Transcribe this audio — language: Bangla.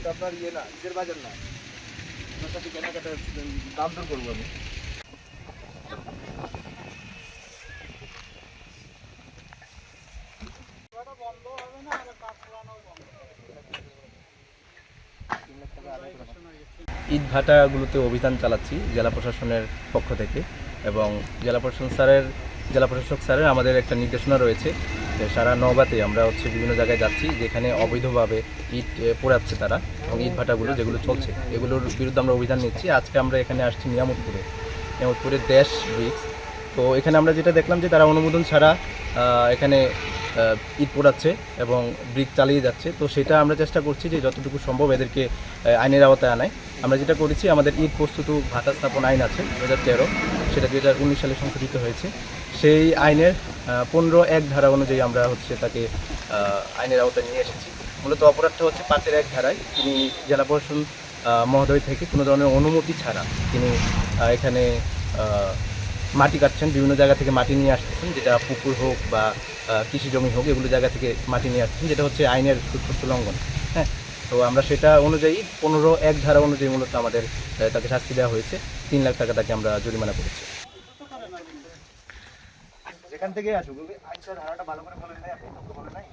তো আপনার ইয়ে না, ঈদের বাজার না, আপনার সাথে কেনাকাটার দাম দর করবো আমি। ইট ভাটাগুলোতে অভিযান চালাচ্ছি জেলা প্রশাসনের পক্ষ থেকে, এবং জেলা প্রশাসক স্যারের আমাদের একটা নির্দেশনা রয়েছে যে সারা নওগাঁতে আমরা বিভিন্ন জায়গায় যাচ্ছি যেখানে অবৈধভাবে ইট পোড়াচ্ছে তারা, এবং ইট ভাটাগুলো যেগুলো চলছে এগুলোর বিরুদ্ধে আমরা অভিযান নিচ্ছি। আজকে আমরা এখানে আসছি নিয়ামতপুরে দেশ ব্রিক্স। তো এখানে আমরা যেটা দেখলাম যে তারা অনুমোদন ছাড়া এখানে ইট পোড়াচ্ছে এবং ব্রিক চালিয়ে যাচ্ছে। তো সেটা আমরা চেষ্টা করছি যে যতটুকু সম্ভব এদেরকে আইনের আওতায় আনায়। আমরা যেটা করেছি, আমাদের ইট প্রস্তুত ভাটা স্থাপন আইন আছে 2013, সেটা 2019 সালে সংশোধিত হয়েছে। সেই আইনের 15(1) ধারা অনুযায়ী আমরা তাকে আইনের আওতায় নিয়ে এসেছি। মূলত অপরাধটা হচ্ছে 5(1) ধারায় তিনি জেলা প্রশাসন মহোদয় থেকে কোনো ধরনের অনুমতি ছাড়া তিনি এখানে মাটি কাটছেন, বিভিন্ন জায়গা থেকে মাটি নিয়ে আসতেছেন, যেটা পুকুর হোক বা কৃষি জমি হোক, এগুলো জায়গা থেকে মাটি নিয়ে আসছেন, যেটা হচ্ছে আইনের সুস্পষ্ট লঙ্ঘন। হ্যাঁ, তো আমরা সেটা অনুযায়ী 15(1) ধারা অনুযায়ী মূলত আমাদের তাকে শাস্তি দেওয়া হয়েছে। 3 লাখ টাকা তাকে আমরা জরিমানা করেছি। যেখান থেকে আসুক আইনটার ধারাটা ভালো করে বলে নাই, আপনি বলে নাই।